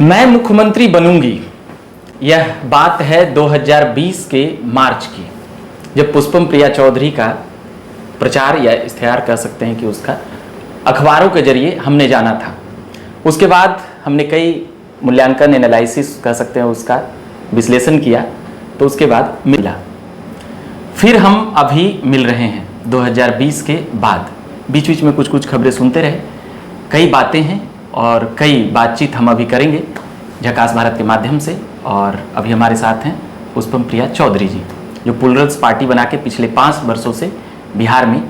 मैं मुख्यमंत्री बनूंगी, यह बात है 2020 के मार्च की, जब पुष्पम प्रिया चौधरी का प्रचार या इश्तिहार कह सकते हैं कि उसका अखबारों के जरिए हमने जाना था। उसके बाद हमने कई मूल्यांकन एनालिसिस कह सकते हैं उसका विश्लेषण किया, तो उसके बाद मिला। फिर हम अभी मिल रहे हैं 2020 के बाद। बीच बीच में कुछ कुछ खबरें सुनते रहे, कई बातें हैं और कई बातचीत हम अभी करेंगे झकास भारत के माध्यम से। और अभी हमारे साथ हैं पुष्पम प्रिया चौधरी जी, जो प्लुरल्स पार्टी बना के पिछले 5 वर्षों से बिहार में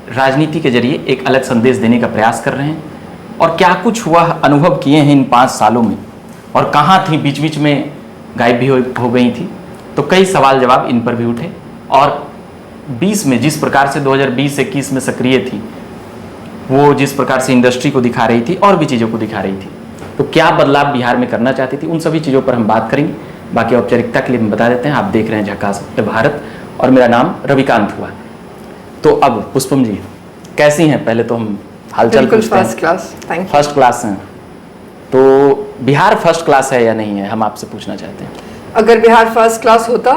राजनीति के जरिए एक अलग संदेश देने का प्रयास कर रहे हैं। और क्या कुछ हुआ अनुभव किए हैं इन 5 सालों में, और कहाँ थी, बीच बीच में गायब भी हो गई थी। तो कई सवाल जवाब इन पर भी उठे। और 20 में जिस प्रकार से 2020-21 में सक्रिय थी, वो जिस प्रकार से इंडस्ट्री को दिखा रही थी और भी चीज़ों को दिखा रही थी, तो क्या बदलाव बिहार में करना चाहती थी, उन सभी चीज़ों पर हम बात करेंगे। बाकी औपचारिकता के लिए हम बता देते हैं, आप देख रहे हैं झकास भारत और मेरा नाम रविकांत हुआ। तो अब पुष्पम जी कैसी हैं, पहले तो हम हालचाल पूछते हैं। First class, thank you. First class हैं, तो बिहार फर्स्ट क्लास है या नहीं है, हम आपसे पूछना चाहते हैं। अगर बिहार फर्स्ट क्लास होता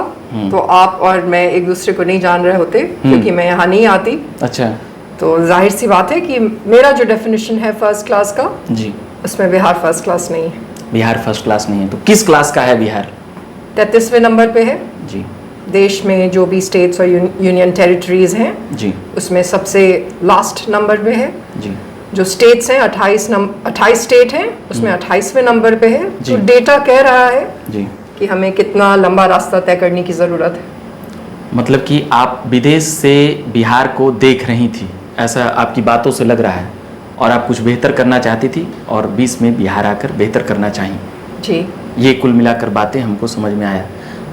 तो आप और मैं एक दूसरे को नहीं जान रहे होते, क्योंकि मैं यहाँ नहीं आती। अच्छा। तो जाहिर सी बात है कि मेरा जो डेफिनेशन है फर्स्ट क्लास का जी, उसमें बिहार फर्स्ट क्लास नहीं है। बिहार फर्स्ट क्लास नहीं है, तो किस क्लास का है बिहार? 33वें नंबर पे है जी। देश में जो भी स्टेट्स और यूनियन टेरिटरीज हैं जी। उसमें सबसे लास्ट नंबर पे है। जी। जो स्टेट्स हैं 28 स्टेट हैं, उसमें 28वें नंबर पे है। जी। तो डेटा कह रहा है जी, कि हमें कितना लंबा रास्ता तय करने की ज़रूरत है। मतलब कि आप विदेश से बिहार को देख रही थी, ऐसा आपकी बातों से लग रहा है, और आप कुछ बेहतर करना चाहती थी और 20 में बिहार आकर बेहतर करना चाहिए। जी, ये कुल मिलाकर बातें हमको समझ में आया।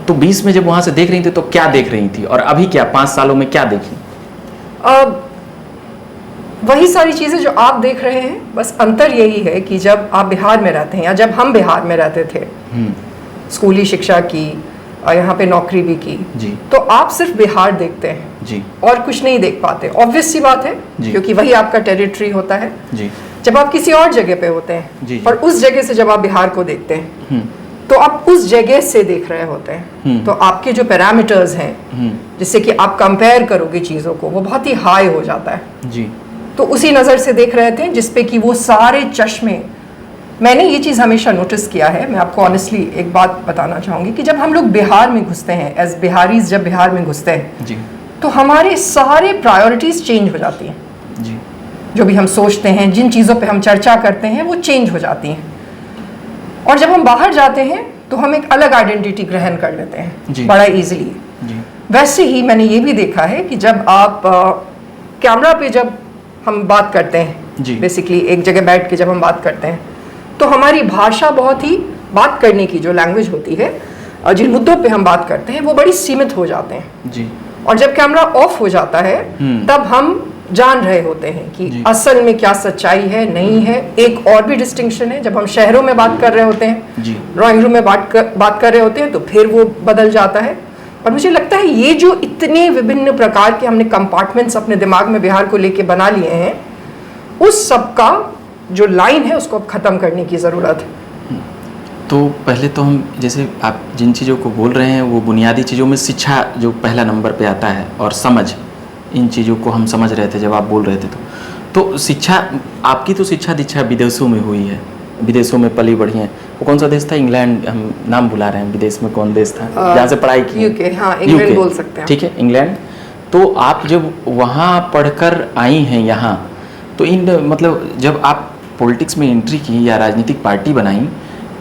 तो 20 में जब वहाँ से देख रही थी तो क्या देख रही थी, और अभी क्या 5 सालों में क्या देखी? वही सारी चीज़ें जो आप देख रहे हैं, बस अंतर यही है कि जब आप बिहार में रहते हैं या जब हम बिहार में रहते थे, स्कूली शिक्षा की और यहाँ पे नौकरी भी की जी, तो आप सिर्फ बिहार देखते हैं जी, और कुछ नहीं देख पाते। ऑब्वियस सी बात है, क्योंकि वही आपका टेरिटरी होता है। जी। जब आप किसी और जगह पे होते हैं जी, और उस जगह से जब आप बिहार को देखते हैं तो आप उस जगह से देख रहे होते हैं, तो आपके जो पैरामीटर्स हैं जिससे कि आप कंपेयर करोगे चीज़ों को, वो बहुत ही हाई हो जाता है। जी। तो उसी नज़र से देख रहे थे जिसपे कि वो सारे चश्मे, मैंने ये चीज़ हमेशा नोटिस किया है। मैं आपको ऑनेस्टली एक बात बताना चाहूँगी कि जब हम लोग बिहार में घुसते हैं, एज बिहारीज जब बिहार में घुसते हैं जी, तो हमारे सारे प्रायोरिटीज़ चेंज हो जाती हैं। जी। जो भी हम सोचते हैं, जिन चीज़ों पे हम चर्चा करते हैं, वो चेंज हो जाती हैं। और जब हम बाहर जाते हैं तो हम एक अलग आइडेंटिटी ग्रहण कर लेते हैं बड़ा इजीली। वैसे ही मैंने ये भी देखा है कि जब आप कैमरा पे जब हम बात करते हैं, बेसिकली एक जगह बैठ के जब हम बात करते हैं, तो हमारी भाषा बहुत ही, बात करने की जो लैंग्वेज होती है और जिन मुद्दों पे हम बात करते हैं, वो बड़ी सीमित हो जाते हैं। जी। और जब कैमरा ऑफ हो जाता है तब हम जान रहे होते हैं कि असल में क्या सच्चाई है, नहीं है। एक और भी डिस्टिंक्शन है, जब हम शहरों में बात कर रहे होते हैं, ड्राइंग रूम में बात कर रहे होते हैं, तो फिर वो बदल जाता है। और मुझे लगता है ये जो इतने विभिन्न प्रकार के हमने कंपार्टमेंट्स अपने दिमाग में बिहार को लेके बना लिए हैं, उस सब का जो लाइन है उसको अब ख़त्म करने की ज़रूरत है। तो पहले तो हम, जैसे आप जिन चीज़ों को बोल रहे हैं, वो बुनियादी चीज़ों में शिक्षा जो पहला नंबर पे आता है, और समझ, इन चीज़ों को हम समझ रहे थे जब आप बोल रहे थे। तो शिक्षा, आपकी तो शिक्षा दीक्षा विदेशों में हुई है, विदेशों में पली बढ़ी हैं। वो कौन सा देश था? इंग्लैंड, हम नाम भुला रहे हैं, विदेश में कौन देश था जहाँ से पढ़ाई की? यूके। हाँ, इंग्लैंड बोल सकते हैं। ठीक है, इंग्लैंड। तो आप जब वहाँ पढ़कर आई हैं यहाँ, तो इन मतलब जब आप पॉलिटिक्स में एंट्री की या राजनीतिक पार्टी बनाई,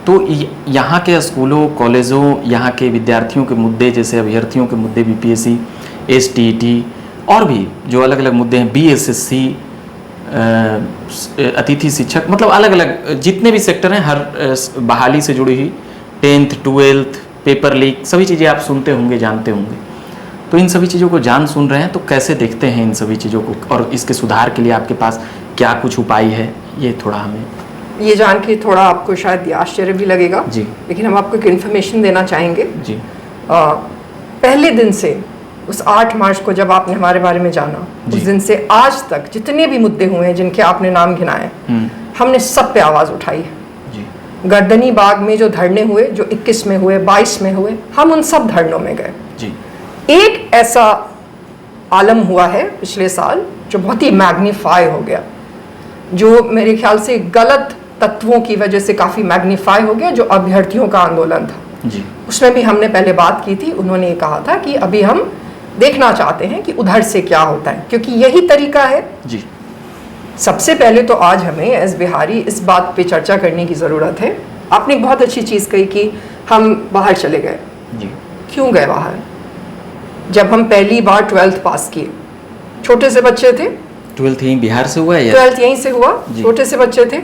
तो यहाँ के स्कूलों, कॉलेजों, यहाँ के विद्यार्थियों के मुद्दे, जैसे अभ्यर्थियों के मुद्दे, बीपीएससी, एसटीईटी और भी जो अलग अलग मुद्दे हैं, बीएसएससी, अतिथि शिक्षक, मतलब अलग अलग जितने भी सेक्टर हैं, हर बहाली से जुड़ी हुई, 10th 12th, पेपर लीक, सभी चीज़ें आप सुनते होंगे, जानते होंगे। तो इन सभी चीज़ों को जान सुन रहे हैं, तो कैसे देखते हैं इन सभी चीज़ों को, और इसके सुधार के लिए आपके पास क्या कुछ उपाय है, ये थोड़ा हमें ये जान के थोड़ा आपको शायद आश्चर्य भी लगेगा जी, लेकिन हम आपको एक इन्फॉर्मेशन देना चाहेंगे जी। पहले दिन से, उस 8 मार्च को जब आपने हमारे बारे में जाना, उस दिन से आज तक जितने भी मुद्दे हुए हैं जिनके आपने नाम गिनाए, हमने सब पे आवाज़ उठाई है। गर्दनी बाग में जो धरने हुए, जो 21 में हुए, 22 में हुए, हम उन सब धरनों में गए जी। एक ऐसा आलम हुआ है पिछले साल जो बहुत ही मैग्नीफाई हो गया, जो मेरे ख्याल से गलत तत्वों की वजह से काफ़ी मैग्नीफाई हो गया, जो अभ्यर्थियों का आंदोलन था जी। उसमें भी हमने पहले बात की थी। उन्होंने ये कहा था कि अभी हम देखना चाहते हैं कि उधर से क्या होता है, क्योंकि यही तरीका है जी। सबसे पहले तो आज हमें एज बिहारी इस बात पे चर्चा करने की ज़रूरत है। आपने एक बहुत अच्छी चीज़ कही कि हम बाहर चले गए जी। क्यों गए बाहर? जब हम पहली बार 12th पास किए, छोटे से बच्चे थे, 12th यहीं बिहार से हुआ है या 12th यहीं से हुआ, छोटे से बच्चे थे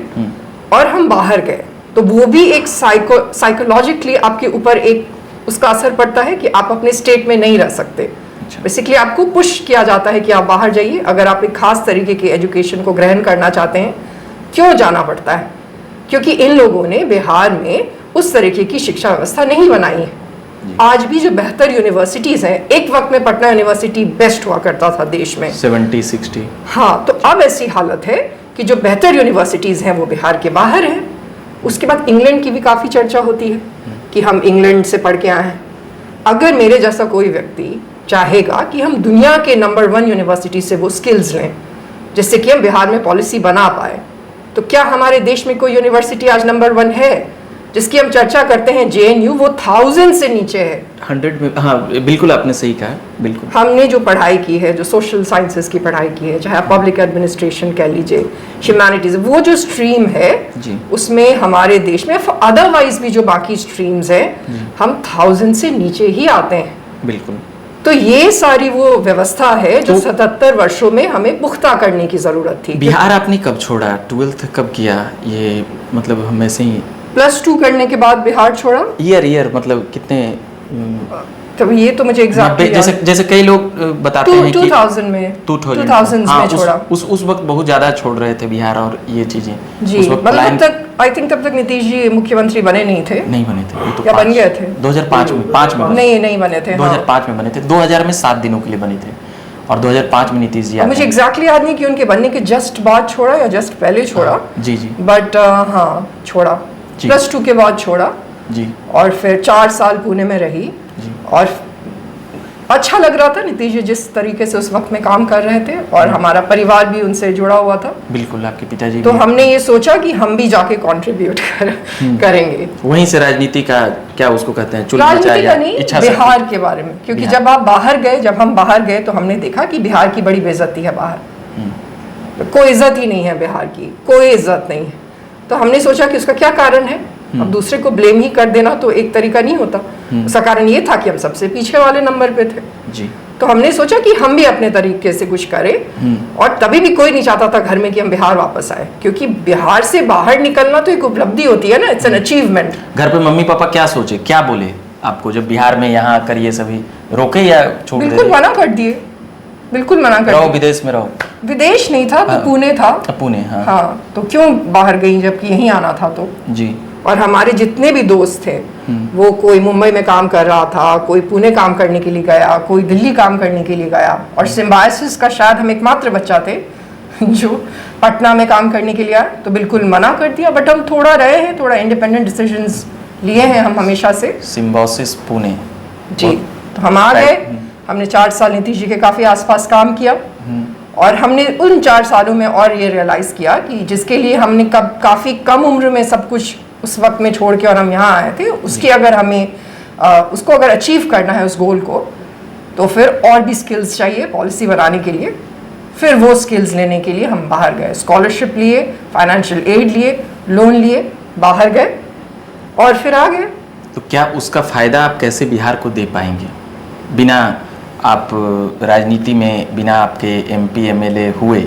और हम बाहर गए, तो वो भी एक साइकोलॉजिकली आपके ऊपर एक उसका असर पड़ता है कि आप अपने स्टेट में नहीं रह सकते। बेसिकली आपको पुश किया जाता है कि आप बाहर जाइए अगर आप एक खास तरीके की एजुकेशन को ग्रहण करना चाहते हैं। क्यों जाना पड़ता है? क्योंकि इन लोगों ने बिहार में उस तरीके की शिक्षा व्यवस्था नहीं बनाई है। आज भी जो बेहतर यूनिवर्सिटीज़ हैं, एक वक्त में पटना यूनिवर्सिटी बेस्ट हुआ करता था देश में 70-60। हाँ, तो अब ऐसी हालत है कि जो बेहतर यूनिवर्सिटीज़ हैं वो बिहार के बाहर हैं। उसके बाद इंग्लैंड की भी काफ़ी चर्चा होती है कि हम इंग्लैंड से पढ़ के आए हैं। अगर मेरे जैसा कोई व्यक्ति चाहेगा कि हम दुनिया के नंबर 1 यूनिवर्सिटी से वो स्किल्स लें जिससे कि हम बिहार में पॉलिसी बना पाए, तो क्या हमारे देश में कोई यूनिवर्सिटी आज नंबर 1 है? जिसकी हम चर्चा करते हैं JNU, वो 1000 से नीचे है। 100 में, हाँ बिल्कुल आपने सही कहा, बिल्कुल। हमने जो पढ़ाई की है, जो सोशल साइंसेस की पढ़ाई की है, चाहे आप पब्लिक एडमिनिस्ट्रेशन कह लीजिए, ह्यूमैनिटीज, वो जो स्ट्रीम है जी। उसमें हमारे देश में अदरवाइज भी जो बाकी स्ट्रीम्स हैं हम 1000 से नीचे ही आते हैं। बिल्कुल। तो ये सारी वो व्यवस्था है जो 77 वर्षों में हमें पुख्ता करने की जरूरत थी। बिहार आपने कब छोड़ा? 12th कब किया? ये मतलब हम ऐसे ही +2 करने के बाद बिहार छोड़ा। ईयर मतलब कितने? तो ये तो मुझे एग्जैक्टली जैसे कई लोग बताते हैं कि 2000 में 2000 में छोड़ा। उस वक्त बहुत ज्यादा छोड़ रहे थे बिहार और ये चीजें जी, मतलब तब तक नीतीश जी मुख्यमंत्री बने नहीं थे। नहीं बने थे, तो या बन गए थे 2005 में नहीं बने थे। 2005 में बने थे, 2000 में 7 दिनों के लिए बने थे और 2005 में नीतीश जी। मुझे एग्जैक्टली याद नहीं कि उनके बनने के जस्ट बाद छोड़ा या जस्ट पहले छोड़ा। जी जी। बट हाँ, छोड़ा, +2 के बाद छोड़ा जी। और फिर 4 साल पुणे में रही और अच्छा लग रहा था नीतीश जी जिस तरीके से उस वक्त में काम कर रहे थे और हमारा परिवार भी उनसे जुड़ा हुआ था। बिल्कुल, आपके पिताजी। तो हमने ये सोचा कि हम भी जाके कंट्रीब्यूट करेंगे। वहीं से राजनीति का क्या उसको कहते हैं, राजनीति का नहीं, बिहार के बारे में, क्योंकि जब हम बाहर गए तो हमने देखा कि बिहार की बड़ी बेइज्जती है बाहर। कोई इज्जत ही नहीं है बिहार की, कोई इज्जत नहीं है। तो हमने सोचा कि उसका क्या कारण है। अब दूसरे को ब्लेम ही कर देना तो एक तरीका नहीं होता। उसका कारण ये था कि हम सबसे पीछे वाले नंबर पे थे जी। तो हमने सोचा कि हम भी अपने तरीके से कुछ करें और तभी भी कोई नहीं चाहता था घर में कि हम बिहार वापस आए, क्योंकि बिहार से बाहर निकलना तो एक उपलब्धि होती है ना, इट्स एन अचीवमेंट। घर पे मम्मी पापा क्या सोचे, क्या बोले आपको जब बिहार में यहाँ आकर ये सभी रोके या छोड़ दिए? बिल्कुल मना कर दिए, बिल्कुल मना कर रहो, दिए। विदेश में रहो। विदेश नहीं था तो पुणे था। पुणे, हाँ। हाँ, तो क्यों बाहर गई जबकि यहीं आना था तो। जी। और हमारे जितने भी दोस्त थे वो कोई मुंबई में काम कर रहा था, कोई पुणे काम करने के लिए गया, कोई दिल्ली काम करने के लिए गया और सिम्बायोसिस का शायद हम एकमात्र बच्चा थे जो पटना में काम करने के लिए आया। तो बिल्कुल मना कर दिया, बट हम थोड़ा रहे हैं, थोड़ा इंडिपेंडेंट डिसीजंस लिए हैं हम हमेशा से। सिम्बायोसिस पुणे जी। तो हम आ गए, हमने 4 साल नीतीश जी के काफ़ी आसपास काम किया और हमने उन 4 सालों में और ये रियलाइज़ किया कि जिसके लिए हमने काफ़ी कम उम्र में सब कुछ उस वक्त में छोड़ के और हम यहाँ आए थे, उसकी अगर हमें उसको अगर अचीव करना है उस गोल को, तो फिर और भी स्किल्स चाहिए पॉलिसी बनाने के लिए। फिर वो स्किल्स लेने के लिए हम बाहर गए, स्कॉलरशिप लिए, फाइनेंशियल एड लिए, लोन लिए, बाहर गए और फिर आ गए। तो क्या उसका फ़ायदा आप कैसे बिहार को दे पाएंगे बिना आप राजनीति में, बिना आपके MP MLA हुए?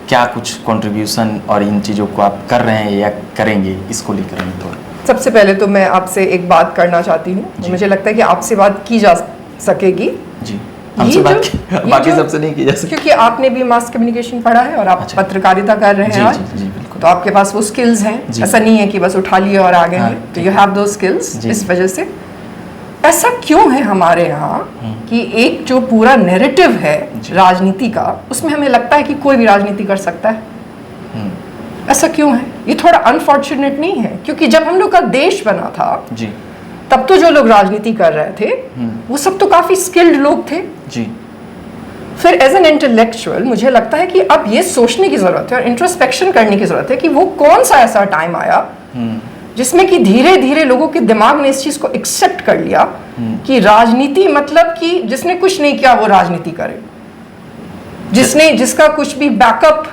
क्या कुछ कंट्रीब्यूशन और इन चीज़ों को आप कर रहे हैं या करेंगे, इसको लेकर हमें थोड़ा। सबसे पहले तो मैं आपसे एक बात करना चाहती हूँ, मुझे लगता है कि आपसे बात की जा सकेगी। जी, हमसे बात बाकी सबसे नहीं की जा सकती, क्योंकि आपने भी मास कम्युनिकेशन पढ़ा है और आप पत्रकारिता कर रहे हैं आज। जी, बिल्कुल। तो आपके पास वो स्किल्स हैं, ऐसा नहीं है कि बस उठा लिए और आ गए हैं। तो यू हैव दो स्किल्स। इस वजह से ऐसा क्यों है हमारे यहाँ कि एक जो पूरा नैरेटिव है राजनीति का, उसमें हमें लगता है कि कोई भी राजनीति कर सकता है। ऐसा क्यों है? ये थोड़ा अनफॉर्चुनेट नहीं है? क्योंकि जब हम लोग का देश बना था जी, तब तो जो लोग राजनीति कर रहे थे वो सब तो काफी स्किल्ड लोग थे जी। फिर एज एन इंटेलेक्चुअल मुझे लगता है कि अब ये सोचने की जरूरत है और इंट्रोस्पेक्शन करने की जरूरत है कि वो कौन सा ऐसा टाइम आया जिसमें कि धीरे धीरे लोगों के दिमाग ने इस चीज को एक्सेप्ट कर लिया कि राजनीति मतलब कि जिसने कुछ नहीं किया वो राजनीति करे, जिसका कुछ भी बैकअप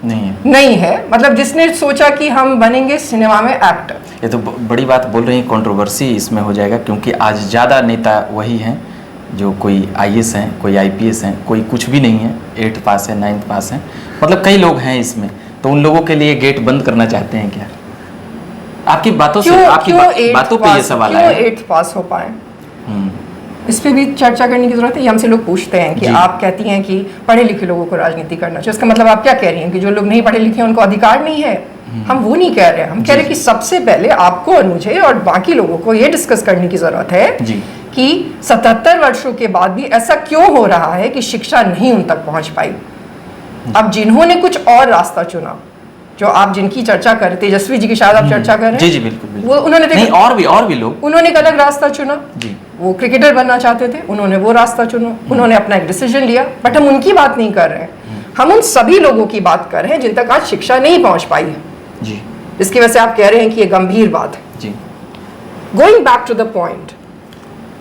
नहीं है, मतलब जिसने सोचा कि हम बनेंगे सिनेमा में एक्टर। ये तो बड़ी बात बोल रही है, कंट्रोवर्सी इसमें हो जाएगा, क्योंकि आज ज़्यादा नेता वही हैं जो कोई आईएएस हैं, कोई आईपीएस हैं, कोई कुछ भी नहीं है, 8th पास है, 9th पास है, मतलब कई लोग हैं इसमें। तो उन लोगों के लिए गेट बंद करना चाहते हैं क्या? आपकी बातों से, आपकी बातों पे ये सवाल है। क्यों 8th पास हो पाए? इस पे भी चर्चा करने की जरूरत है। हमसे लोग पूछते हैं कि आप कहती हैं कि पढ़े लिखे लोगों को राजनीति करना चाहिए, इसका मतलब आप क्या कह रही हैं कि जो लोग नहीं पढ़े लिखे हैं उनको अधिकार नहीं है? हम वो नहीं कह रहे हैं, हम कह रहे हैं कि सबसे पहले आपको और मुझे और बाकी लोगों को ये डिस्कस करने की जरूरत है कि 77 वर्षों के बाद भी ऐसा क्यों हो रहा है कि शिक्षा नहीं उन तक पहुंच पाई। अब जिन्होंने कुछ और रास्ता चुना, जो आप जिनकी चर्चा कर रहे, तेजस्वी जी की शायद आप चर्चा कर रहे हैं, जी जी बिल्कुल, वो उन्होंने नहीं, और भी लोग, उन्होंने एक अलग रास्ता चुना जी। वो क्रिकेटर बनना चाहते थे, उन्होंने वो रास्ता चुना, उन्होंने अपना एक डिसीजन लिया। बट हम उनकी बात नहीं कर रहे हैं, हम उन सभी लोगों की बात कर रहे हैं जिन तक आज शिक्षा नहीं पहुंच पाई है जी, जिसकी वजह से आप कह रहे हैं कि ये गंभीर बात है जी। Going back to the point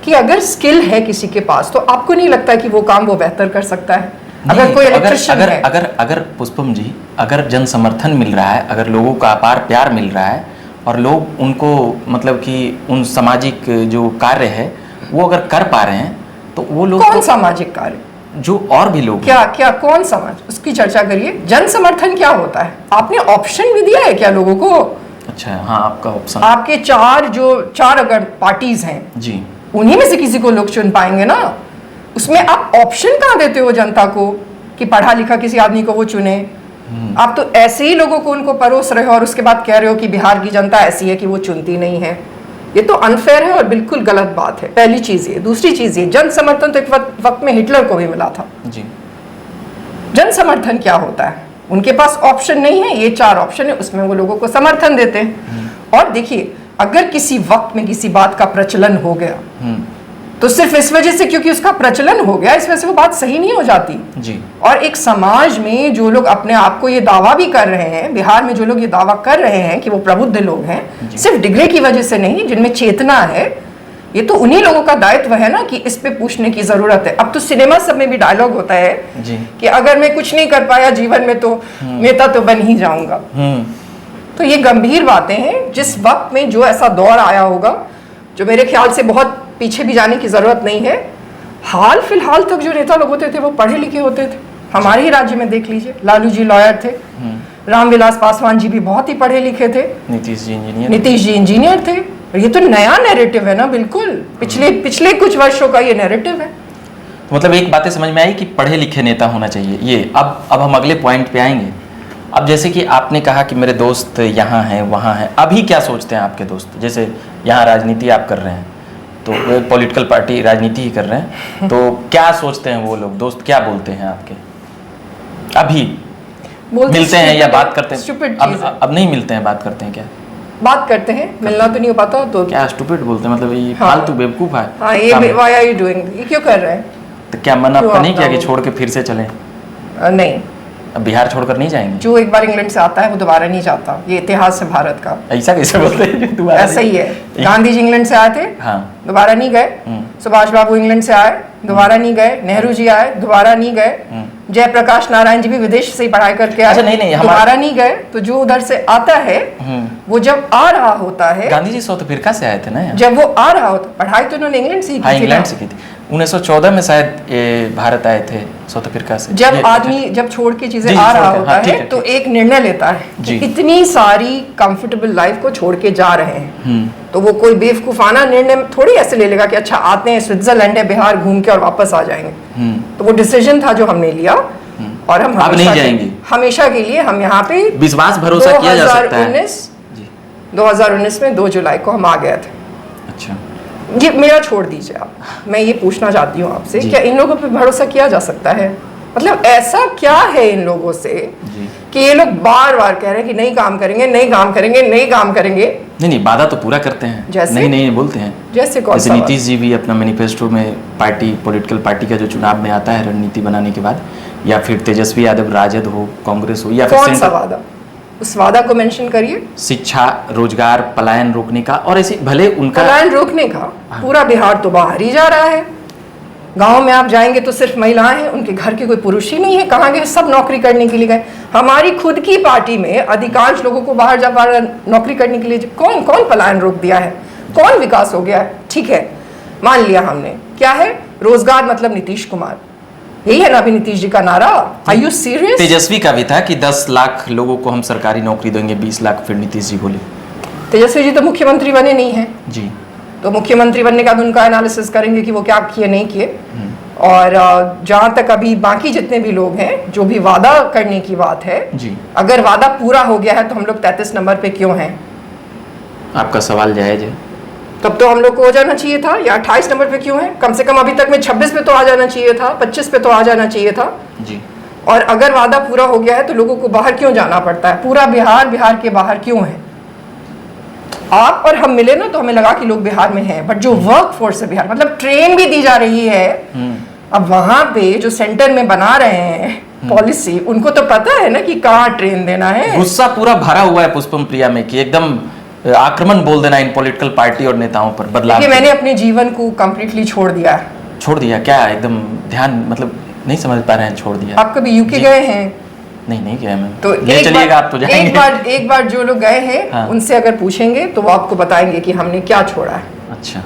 कि अगर स्किल है किसी के पास तो आपको नहीं लगता कि वो काम वो बेहतर कर सकता है? अगर कोई इलेक्ट्रिशियन है, अगर पुष्पम जी, अगर जन समर्थन मिल रहा है, अगर लोगों का अपार प्यार मिल रहा है और लोग उनको मतलब कि उन सामाजिक जो कार्य है वो अगर कर पा रहे हैं तो वो लोग कौन सामाजिक कार्य? जो और भी लोग क्या कौन समाज, उसकी चर्चा करिए। जन समर्थन क्या होता है? आपने ऑप्शन भी दिया है क्या लोगों को? अच्छा, हाँ, आपका ऑप्शन, आपके चार अगर पार्टीज हैं जी, उन्हीं में से किसी को लोग चुन पाएंगे ना। उसमें आप ऑप्शन कहाँ देते हो जनता को कि पढ़ा लिखा किसी आदमी को वो चुने? आप तो ऐसे ही लोगोों को उनको परोस रहे हो और उसके बाद कह रहे हो कि बिहार की जनता ऐसी है कि वो चुनती नहीं है। ये तो अनफेयर है और बिल्कुल गलत बात है। पहली चीज ये। दूसरी चीज ये, जन समर्थन तो एक वक्त में हिटलर को भी मिला था जी। जन समर्थन क्या होता है? उनके पास ऑप्शन नहीं है, ये 4 ऑप्शन है, उसमें वो लोगों को समर्थन देते हैं। और देखिए, अगर किसी वक्त में किसी बात का प्रचलन हो गया तो सिर्फ इस वजह से क्योंकि उसका प्रचलन हो गया इस वजह से वो बात सही नहीं हो जाती जी। और एक समाज में जो लोग अपने आप को ये दावा भी कर रहे हैं, बिहार में जो लोग ये दावा कर रहे हैं कि वो प्रबुद्ध लोग हैं, सिर्फ डिग्री की वजह से नहीं, जिनमें चेतना है, ये तो उन्हीं लोगों का दायित्व है ना कि इस पे पूछने की जरूरत है। अब तो सिनेमा सब में भी डायलॉग होता है जी कि अगर मैं कुछ नहीं कर पाया जीवन में तो नेता तो बन ही जाऊंगा। तो ये गंभीर बातें हैं। जिस वक्त में जो ऐसा दौर आया होगा, जो मेरे ख्याल से बहुत पीछे भी जाने की जरूरत नहीं है, हाल फिलहाल तक जो नेता लोग होते थे वो पढ़े लिखे होते थे। हमारे ही राज्य में देख लीजिए, लालू जी लॉयर थे, रामविलास पासवान जी भी बहुत ही पढ़े लिखे थे, नीतीश जी इंजीनियर थे। और ये तो नया नैरेटिव है ना, बिल्कुल पिछले कुछ वर्षों का ये नैरेटिव है। तो मतलब एक बातें समझ में आई कि पढ़े लिखे नेता होना चाहिए। ये अब हम अगले पॉइंट पे आएंगे। अब जैसे कि आपने कहा कि मेरे दोस्त यहाँ हैं वहाँ हैं, अभी क्या सोचते हैं आपके दोस्त? जैसे यहाँ राजनीति आप कर रहे हैं तो पॉलिटिकल पार्टी राजनीति ही कर रहे हैं, तो क्या सोचते हैं वो लोग, दोस्त क्या बोलते हैं आपके? अभी मिलते हैं या बात करते हैं? अब नहीं मिलते हैं, बात करते हैं क्या? बात करते हैं, मिलना तो नहीं हो पाता तो क्या स्टूपिड बोलते हैं, मतलब ये फालतू बेवकूफ है। हाँ, ये व्हाई आर यू डूइंग, ये क्यों कर रहे हैं? तो क्या मन आपका नहीं किया कि छोड़ के फिर से चलें? नहीं, अब बिहार छोड़कर नहीं जाएंगे। जो एक बार इंग्लैंड से आता है वो दोबारा नहीं जाता, ये इतिहास है भारत का। ऐसा कैसे बोलते हैं? दोबारा ऐसा ही है। गांधी जी इंग्लैंड से आए थे, हाँ, दोबारा नहीं गए। सुभाष बाबू इंग्लैंड से आए, दोबारा नहीं गए। नेहरू जी आए, दोबारा नहीं गए। जयप्रकाश नारायण जी भी विदेश से ही पढ़ाई करके आए, नहीं, दोबारा नहीं गए। तो जो उधर से आता है वो जब आ रहा होता है, गांधी जी साउथ अफ्रीका से आए थे ना, जब वो आ रहा होता, पढ़ाई तो उन्होंने इंग्लैंड से ही की थी। 1914 में शायद ये भारत आए थे साउथ अफ्रीका से। जब आदमी जब छोड़ के चीजें आ रहा होता है तो एक निर्णय लेता है कि इतनी सारी कंफर्टेबल लाइफ को छोड़ के जा रहे हैं, तो वो कोई बेवकूफाना निर्णय थोड़ी ऐसे ले लेगा कि अच्छा आते हैं, स्विट्जरलैंड है, बिहार घूम के और वापस आ जाएंगे। तो वो डिसीजन था जो हमने लिया और हम अब नहीं जाएंगे हमेशा के लिए। हम यहाँ पे विश्वास भरोसा किया जा सकता है। 2019 में 2 जुलाई को हम आ गए थे। अच्छा, ये मेरा छोड़ दीजिए आप, मैं ये पूछना चाहती हूँ आपसे, क्या इन लोगों पे भरोसा किया जा सकता है? मतलब ऐसा क्या है इन लोगों से कि ये लोग बार बार कह रहे हैं कि नहीं काम करेंगे, नहीं काम करेंगे, नहीं काम करेंगे। नहीं, वादा तो पूरा करते हैं, जैसे नहीं नहीं बोलते हैं। जैसे कौन सा? नीतीश जी भी अपना मैनिफेस्टो में पॉलिटिकल पार्टी का जो चुनाव में आता है रणनीति बनाने के बाद, या फिर तेजस्वी यादव राजद हो, कांग्रेस हो, या फिर कौन सा वादा, उस वादा को मेंशन करिए। शिक्षा, रोजगार, पलायन रोकने का, और ऐसे भले उनका पलायन रोकने का पूरा बिहार तो बाहर ही जा रहा है। गांव में आप जाएंगे तो सिर्फ महिलाएं हैं, उनके घर के कोई पुरुष ही नहीं है। कहाँ गए? सब नौकरी करने के लिए गए। हमारी खुद की पार्टी में अधिकांश लोगों को बाहर नौकरी करने के लिए कौन कौन पलायन रोक दिया है, कौन विकास हो गया है? ठीक है, मान लिया हमने, क्या है रोजगार मतलब नीतीश कुमार, यही है ना अभी नीतीश जी का नारा? Are you serious? तेजस्वी का भी था कि 10 लाख लोगों को हम सरकारी नौकरी देंगे, 20 लाख फिर नीतीश जी बोले। तेजस्वी जी तो मुख्यमंत्री बने नहीं है जी, तो मुख्यमंत्री बनने का उनका एनालिसिस करेंगे कि वो क्या किए नहीं किए। और जहां तक अभी बाकी जितने भी लोग हैं, जो भी वादा करने की बात है जी, अगर वादा पूरा हो गया है तो हम लोग 33 नंबर पे क्यों हैं? आपका सवाल जायज है। तब तो हम लोग को हो जाना चाहिए था, या 28 नंबर पे क्यों है? कम से कम अभी तक में 26 पे तो आ जाना चाहिए था, 25 पे तो आ जाना चाहिए था जी। और अगर वादा पूरा हो गया है तो लोगों को बाहर क्यों जाना पड़ता है? पूरा बिहार के बाहर क्यों है? आप और हम मिले ना तो हमें लगा कि लोग बिहार में हैं, बट जो वर्क फोर्स है बिहार, मतलब ट्रेन भी दी जा रही है, अब वहां पे जो सेंटर में बना रहे हैं पॉलिसी, उनको तो पता है ना कि कहाँ ट्रेन देना है। गुस्सा पूरा भरा हुआ है पुष्पम प्रिया में कि एकदम आक्रमण बोल देना इन पॉलिटिकल पार्टी और नेताओं पर, बदलाव। कि मैंने अपने जीवन को कंप्लीटली छोड़ दिया है। छोड़ दिया क्या? एकदम ध्यान, मतलब नहीं समझ पा रहे हैं, छोड़ दिया। आप कभी यूके गए हैं? नहीं गया मैं। तो ले चलिएगा आप तो जाएंगे। एक बार जो लोग गए हैं हाँ। उनसे अगर पूछेंगे तो वो आपको बताएंगे कि हमने क्या छोड़ा है। अच्छा,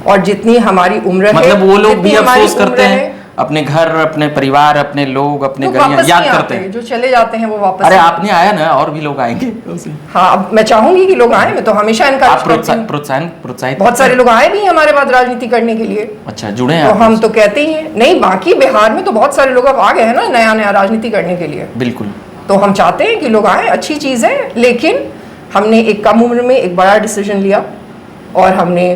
और जितनी हमारी उम्र है, मतलब वो लोग भी जितनी हमारी अफसोस करते उम्र हैं, है, अपने घर, अपने परिवार, अपने लोग, अपने तो गलियां वापस याद नहीं करते आते, हैं। जो चले जाते हैं वो वापस अरे नहीं आपने आया ना, और भी लोग आएंगे। हाँ, अब मैं चाहूंगी कि लोग आए, मैं तो हमेशा आप इनकरेज करती हूँ। प्रोत्साहित बहुत सारे लोग आए भी हैं हमारे बाद राजनीति करने के लिए। अच्छा, जुड़े हैं तो आप हम लोग? तो कहते ही हैं, नहीं बाकी बिहार में तो बहुत सारे लोग अब आ गए हैं ना नया राजनीति करने के लिए। बिल्कुल। तो हम चाहते हैं कि लोग आए, अच्छी चीज़ है, लेकिन हमने एक कम उम्र में एक बड़ा डिसीजन लिया और हमने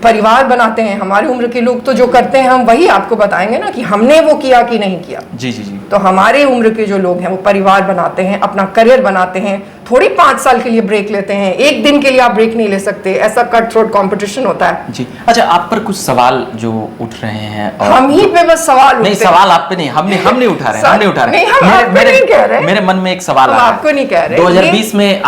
परिवार बनाते हैं। हमारी उम्र के लोग तो जो करते हैं हम वही आपको बताएंगे ना कि हमने वो किया कि नहीं किया। जी जी जी। तो हमारे उम्र के जो लोग हैं वो परिवार बनाते हैं, अपना करियर बनाते हैं, थोड़ी 5 साल के लिए ब्रेक लेते हैं, एक दिन के लिए आप ब्रेक नहीं ले सकते, ऐसा कट थ्रोट कंपटीशन होता है। जी। अच्छा, आप पर कुछ सवाल जो उठ रहे हैं, और हम ही पे बस सवाल नहीं, सवाल आप पे नहीं, हम नहीं उठा रहे हैं, हम नहीं उठा रहे हैं। मेरे मन में एक सवाल हम आपको नहीं कह रहे। 2020 में